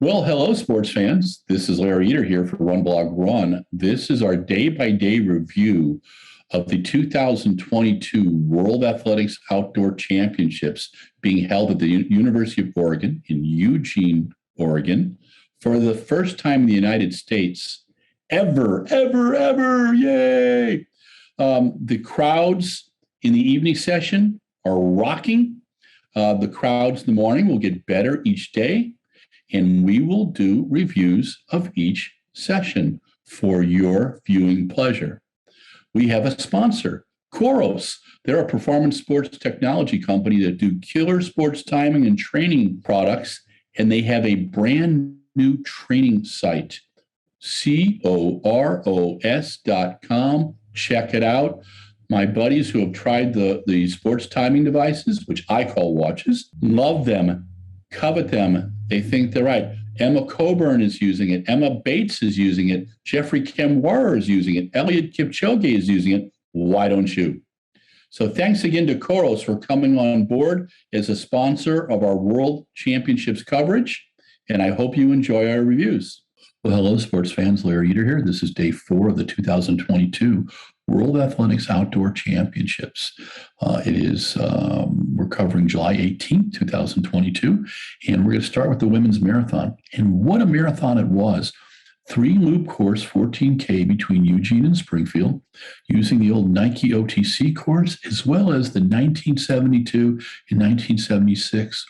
Well, hello, sports fans. This is Larry Eater here for RunBlogRun. This is our day-by-day review of the 2022 World Athletics Outdoor Championships being held at the University of Oregon in Eugene, Oregon, for the first time in the United States ever, yay! The crowds in the evening session are rocking. The crowds in the morning will get better each day. And we will do reviews of each session for your viewing pleasure. We have a sponsor, Khoros. They're a performance sports technology company that do killer sports timing and training products, and they have a brand new training site, Khoros.com. Check it out. My buddies who have tried the sports timing devices, which I call watches, love them, covet them. They think they're right. Emma Coburn is using it. Emma Bates is using it. Jeffrey Kemwarer is using it. Elliot Kipchoge is using it. Why don't you? So thanks again to Khoros for coming on board as a sponsor of our World Championships coverage. And I hope you enjoy our reviews. Well, hello, sports fans. Larry Eater here. This is day 4 of the 2022 World Athletics Outdoor Championships. We're covering July 18th, 2022, and we're going to start with the women's marathon. And what a marathon it was. 3-loop course, 14K between Eugene and Springfield, using the old Nike OTC course, as well as the 1972 and 1976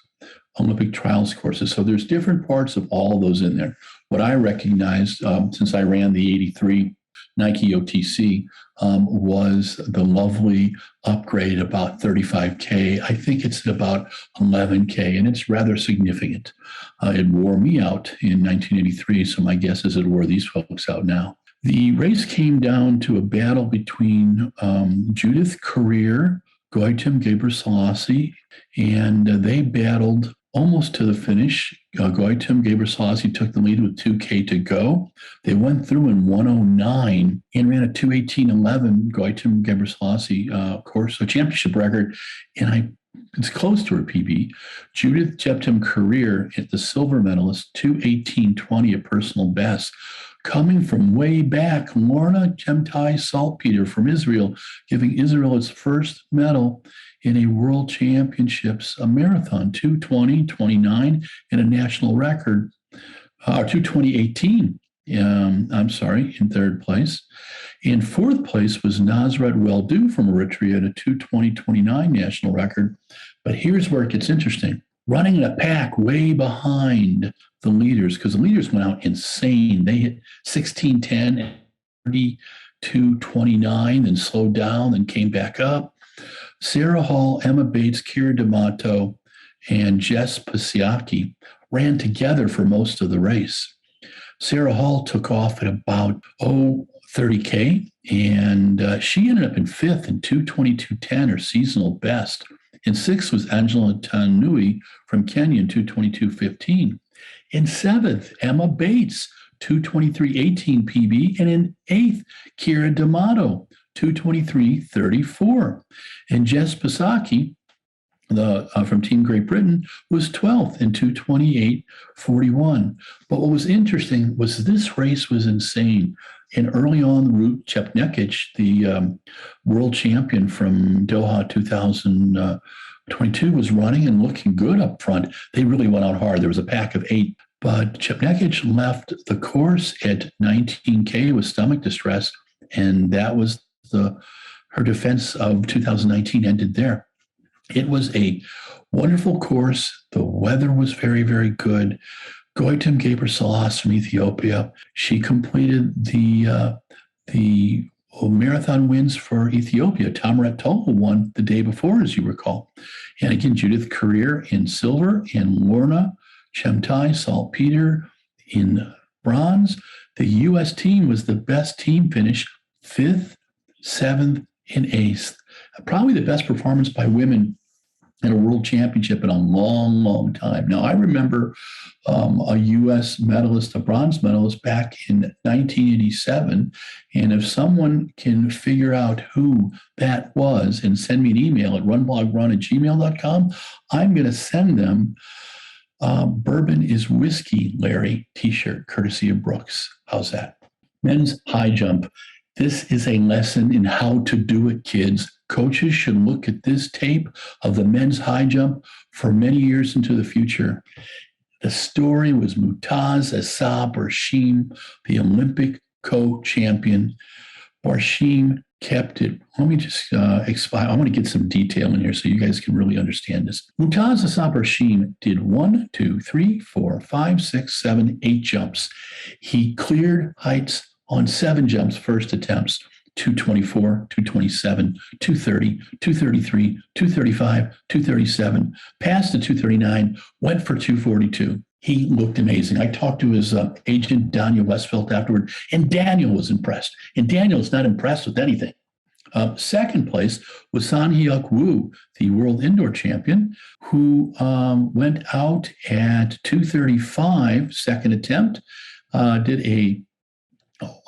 Olympic trials courses. So there's different parts of all of those in there. What I recognized, since I ran the 83 Nike OTC, was the lovely upgrade about 35K. I think it's about 11K, and it's rather significant. It wore me out in 1983, so my guess is it wore these folks out now. The race came down to a battle between Judith Courier, Goitem Ghebreselassie, and they battled almost to the finish. Goitem Ghebreselassie took the lead with 2K to go. They went through in 109 and ran a 2:18:11 Goitem Ghebreselassie course, a championship record, and it's close to her PB. Judith Jeptem Courier, the silver medalist, 2:18:20, a personal best. Coming from way back, Lorna Chemtai Saltpeter from Israel, giving Israel its first medal in a World Championships, a marathon, 2:20:29, and a national record, 2:20:18. In third place. In fourth place was Nasrat Weldu from Eritrea at a 2:20:29 national record. But here's where it gets interesting. Running in a pack way behind the leaders, because the leaders went out insane. They hit 16:10 and 32:29, then slowed down, then came back up. Sarah Hall, Emma Bates, Kira D'Amato, and Jess Pasiaki ran together for most of the race. Sarah Hall took off at about 30K, and she ended up in 5th in 2:22:10, her seasonal best. In 6th was Angela Tanui from Kenya in 2:22:15. In 7th, Emma Bates, 2:23:18 PB, and in 8th, Kira D'Amato, 2:23:34. And Jess Pasaki, from Team Great Britain, was 12th in 2:28:41. But what was interesting was this race was insane. And early on the route, Chepngetich, the world champion from Doha 2022, was running and looking good up front. They really went out hard. There was a pack of 8. But Chepngetich left the course at 19K with stomach distress, and that was her defense of 2019 ended there. It was a wonderful course. The weather was very, very good. Goitem Ghebreselassie from Ethiopia, she completed the marathon wins for Ethiopia. Tamarat Tola won the day before, as you recall. And again, Judith Courier in silver, and Lorna Chemtai Saltpeter in bronze. The U.S. team was the best team finish, 5th, 7th, and 8th. Probably the best performance by women in a world championship in a long, long time. Now, I remember a U.S. medalist, a bronze medalist back in 1987. And if someone can figure out who that was and send me an email at runblogrun@gmail.com, I'm going to send them Bourbon is whiskey, Larry t-shirt, courtesy of Brooks. How's that? Men's high jump. This is a lesson in how to do it, kids. Coaches should look at this tape of the men's high jump for many years into the future. The story was Mutaz Essa Barshim, the Olympic co-champion. Barshim kept it. Let me just explain. I want to get some detail in here so you guys can really understand this. Mutaz Essa Barshim did 1, 2, 3, 4, 5, 6, 7, 8 jumps. He cleared heights on 7 jumps, first attempts. 224, 227, 230, 233, 235, 237, passed the 239, went for 242. He looked amazing. I talked to his agent, Daniel Westfeld, afterward, and Daniel was impressed. And Daniel is not impressed with anything. Second place was San Hyuk Woo, the world indoor champion, who went out at 235, second attempt, did a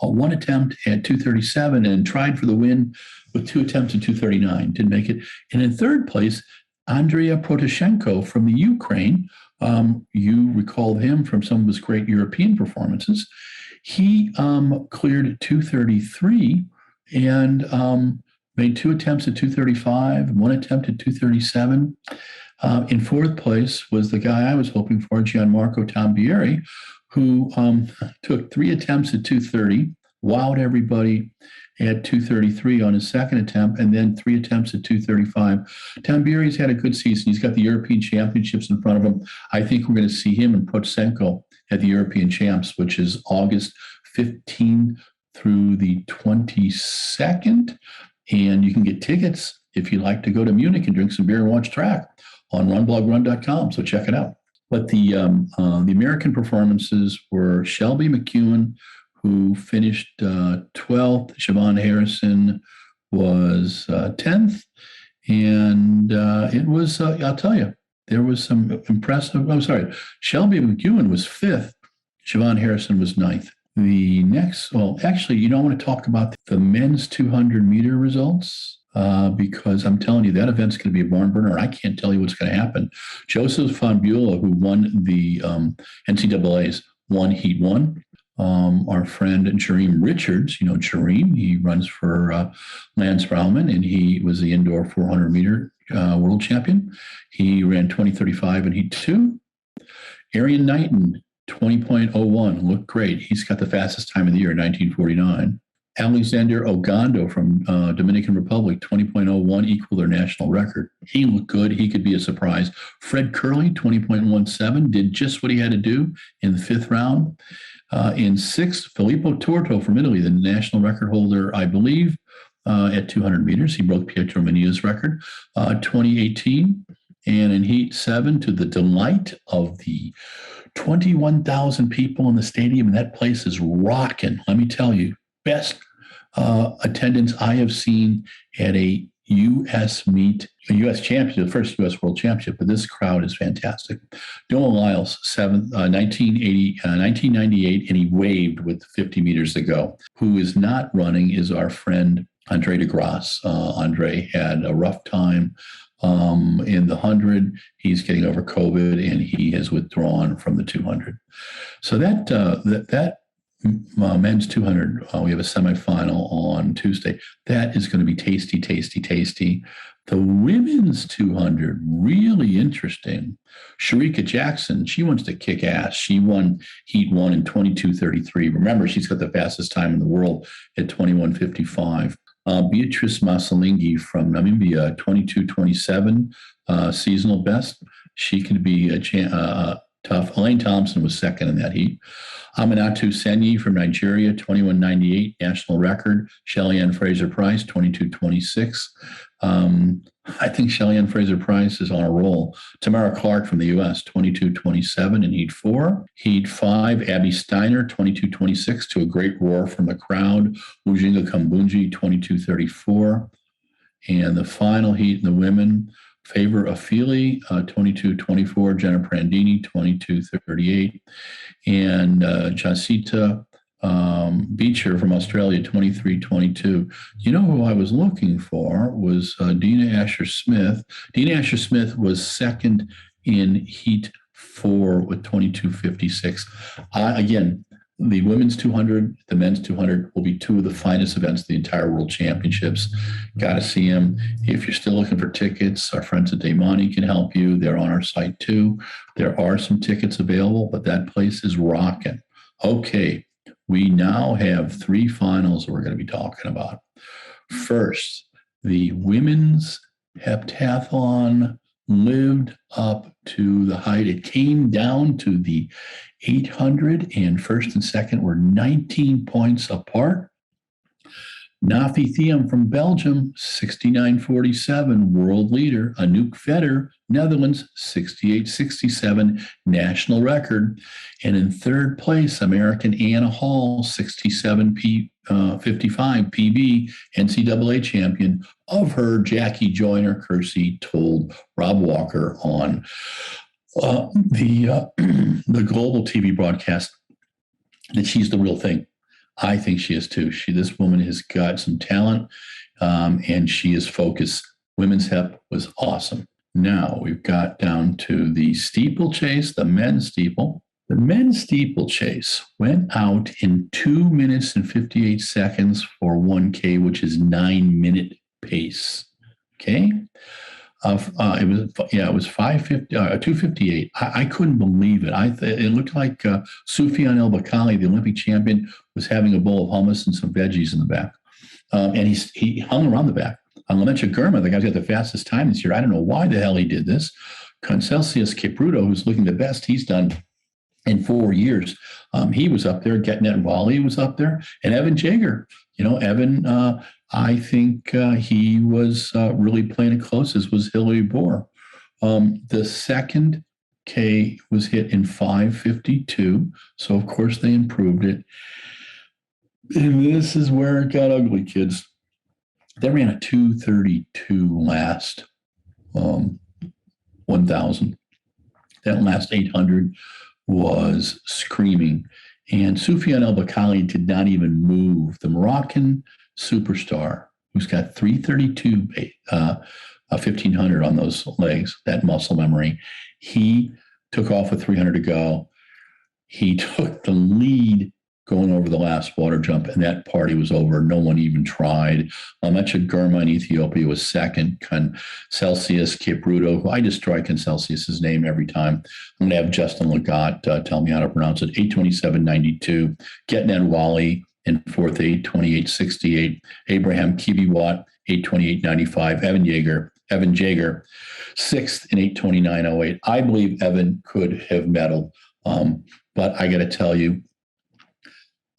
one attempt at 237 and tried for the win with 2 attempts at 239. Didn't make it. And in third place, Andrea Protashenko from the Ukraine. You recall him from some of his great European performances. He cleared 233 and made 2 attempts at 235, 1 attempt at 237. In fourth place was the guy I was hoping for, Gianmarco Tambieri, who took 3 attempts at 230, wowed everybody at 233 on his second attempt, and then 3 attempts at 235. Tambieri's had a good season. He's got the European Championships in front of him. I think we're going to see him and Potsenko at the European Champs, which is August 15 through the 22nd. And you can get tickets if you'd like to go to Munich and drink some beer and watch track on runblogrun.com. So check it out. But the American performances were Shelby McEwen, who finished 12th. Siobhan Harrison was 10th. And it was, I'll tell you, there was some impressive, Shelby McEwen was 5th. Siobhan Harrison was 9th. The next, well, actually, I want to talk about the men's 200-meter results. Because I'm telling you, that event's going to be a barn burner. I can't tell you what's going to happen. Joseph von Buelow, who won the NCAAs, won Heat 1. Our friend Jareem Richards, Jareem, he runs for Lance Brauman, and he was the indoor 400-meter world champion. He ran 20:35 in Heat 2. Arian Knighton, 20.01, looked great. He's got the fastest time of the year, 19:49. Alexander Ogando from Dominican Republic, 20.01, equaled their national record. He looked good. He could be a surprise. Fred Curley, 20.17, did just what he had to do in the 5th round. In 6th, Filippo Torto from Italy, the national record holder, I believe, at 200 meters. He broke Pietro Menia's record, 2018. And in Heat 7, to the delight of the 21,000 people in the stadium, and that place is rocking, let me tell you. Best attendance I have seen at a U.S. meet, a U.S. championship, the first U.S. World Championship, but this crowd is fantastic. Noah Lyles, 1998, and he waved with 50 meters to go. Who is not running is our friend Andre DeGrasse. Andre had a rough time in the 100. He's getting over COVID, and he has withdrawn from the 200. So that men's 200, we have a semifinal on Tuesday. That is going to be tasty, tasty, tasty. The women's 200, really interesting. Sharika Jackson, she wants to kick ass. She won Heat 1 in 22:33. Remember, she's got the fastest time in the world at 21:55. Beatrice Masalingi from Namibia, 22:27, seasonal best. She could be a tough. Elaine Thompson was second in that heat. Aminatu Senyi from Nigeria, 21:98, national record. Shelly-Ann Fraser-Price, 22:26. I think Shelly-Ann Fraser-Price is on a roll. Tamara Clark from the U.S., 22:27 in Heat 4. Heat 5, Abby Steiner, 22:26, to a great roar from the crowd. Mujinga Kambunji, 22:34. And the final heat in the women, Favor Afili, 22:24, Jenna Prandini, 22:38, and Jacinta Beecher from Australia, 23:22. You know who I was looking for was Dina Asher-Smith. Dina Asher-Smith was second in Heat 4 with 22:56. Again, the women's 200, the men's 200 will be two of the finest events of the entire World Championships. Got to see them. If you're still looking for tickets, our friends at Daymani can help you. They're on our site too. There are some tickets available, but that place is rocking. Okay, we now have three finals that we're going to be talking about. First, the women's heptathlon lived up to the height. It came down to the 800, and first and second were 19 points apart. Nafi Thiam from Belgium, 69.47, world leader. Anouk Vetter, Netherlands, 68.67, national record. And in third place, American Anna Hall, 67.55 PB, NCAA champion. Of her, Jackie Joyner-Kersee told Rob Walker on the global TV broadcast that she's the real thing. I think she is too. This woman has got some talent, and she is focused. Women's hep was awesome. Now we've got down to the steeplechase, the men's steeple. The men's steeplechase went out in 2 minutes and 58 seconds for 1K, which is 9-minute pace. Okay. It was 258. I couldn't believe it. It looked like Soufiane El Bakkali, the Olympic champion, was having a bowl of hummus and some veggies in the back, and he hung around the back. Lamecha Gurma, the guy's got the fastest time this year. I don't know why the hell he did this. Concelsius Kipruto, who's looking the best he's done in 4 years, he was up there. Getnet Wally was up there, and Evan Jager. Evan. I think he was really playing it close, as was Hillary Bohr. The second K was hit in 5:52, so of course they improved it. And this is where it got ugly, kids. They ran a 2:32 last 1,000. That last 800 was screaming. And Soufiane El Bakkali did not even move. The Moroccan superstar, who's got 332 1,500 on those legs, that muscle memory, he took off with 300 to go. He took the lead going over the last water jump, and that party was over. No one even tried. Lamecha Gurma in Ethiopia was second. Concelsius Kipruto, who I destroy Concelsius' name every time. I'm going to have Justin Legat tell me how to pronounce it. 8:27.92. Getnet Wally in fourth, 8:28.68. Abraham Kibiwat, 8:28.95. Evan Jager, sixth in 8:29.08. I believe Evan could have medaled, but I got to tell you,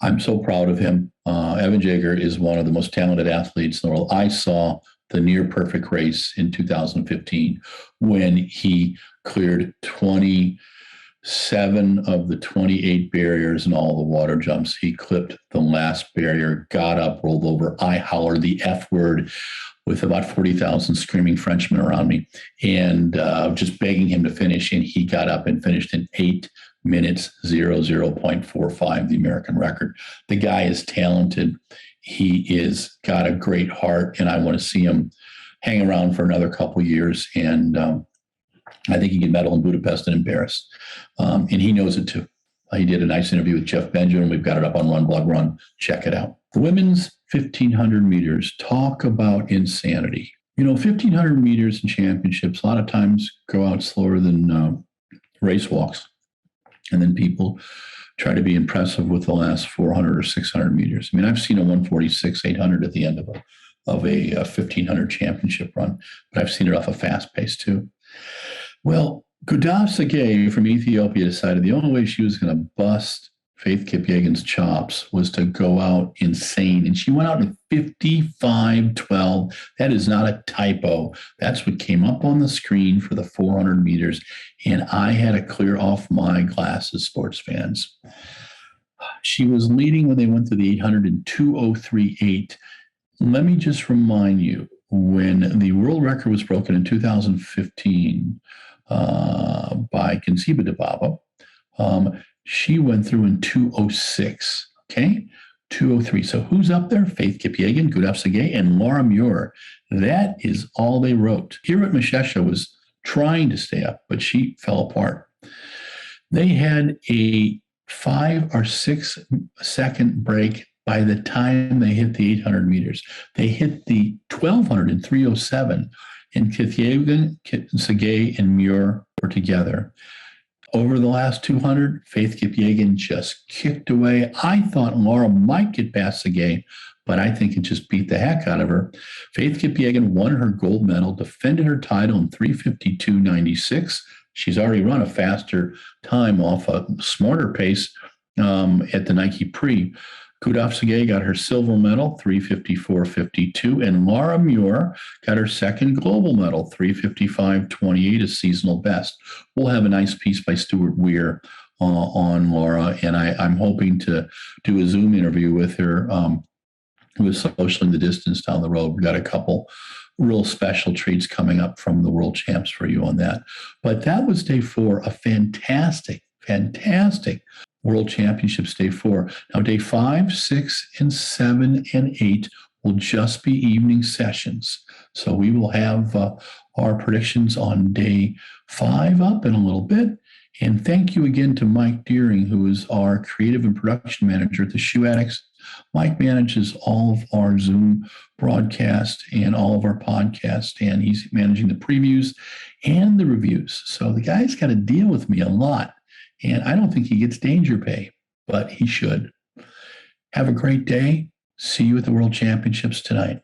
I'm so proud of him. Evan Jager is one of the most talented athletes in the world. I saw the near perfect race in 2015 when he cleared 27 of the 28 barriers and all the water jumps. He clipped the last barrier, got up, rolled over. I hollered the F word with about 40,000 screaming Frenchmen around me, and just begging him to finish. And he got up and finished in 8 minutes, 00.45, the American record. The guy is talented. He is got a great heart, and I want to see him hang around for another couple of years. And I think he can medal in Budapest and in Paris. And he knows it too. He did a nice interview with Jeff Benjamin. We've got it up on RunBlogRun. Check it out. The women's 1,500 meters, talk about insanity. 1,500 meters in championships a lot of times go out slower than race walks. And then people try to be impressive with the last 400 or 600 meters. I mean, I've seen a 146, 800 at the end of a 1,500 championship run, but I've seen it off a fast pace too. Well, Gudaf Sagay from Ethiopia decided the only way she was going to bust Faith Kipyegon's chops was to go out insane. And she went out in 55.12. That is not a typo. That's what came up on the screen for the 400 meters. And I had to clear off my glasses, sports fans. She was leading when they went to the 800 in 2:03.8. Let me just remind you, when the world record was broken in 2015 by Kinsiba Dibaba, she went through in 2:06, okay? 2:03. So who's up there? Faith Kipyegon, Gudaf Sagay, and Laura Muir. That is all they wrote. Hirat Mashesha was trying to stay up, but she fell apart. They had a 5 or 6 second break by the time they hit the 800 meters. They hit the 1200 in 3:07, and Kipyegon, Tsegay, and Muir were together. Over the last 200, Faith Kipyegon just kicked away. I thought Laura might get past Tsegay, but I think it just beat the heck out of her. Faith Kipyegon won her gold medal, defended her title in 3:52.96. She's already run a faster time off a smarter pace at the Nike Pre. Kudaf Tsegay got her silver medal, 3:54.52, and Laura Muir got her second global medal, 3:55.28, a seasonal best. We'll have a nice piece by Stuart Weir on Laura, and I'm hoping to do a Zoom interview with her with Socialing the Distance down the road. We've got a couple real special treats coming up from the world champs for you on that. But that was day 4, a fantastic World Championships day 4. Now, day 5, 6, and 7, and 8 will just be evening sessions. So we will have our predictions on day 5 up in a little bit. And thank you again to Mike Deering, who is our creative and production manager at the Shoe Addicts. Mike manages all of our Zoom broadcast and all of our podcasts, and he's managing the previews and the reviews. So the guy's got to deal with me a lot, and I don't think he gets danger pay, but he should. Have a great day. See you at the World Championships tonight.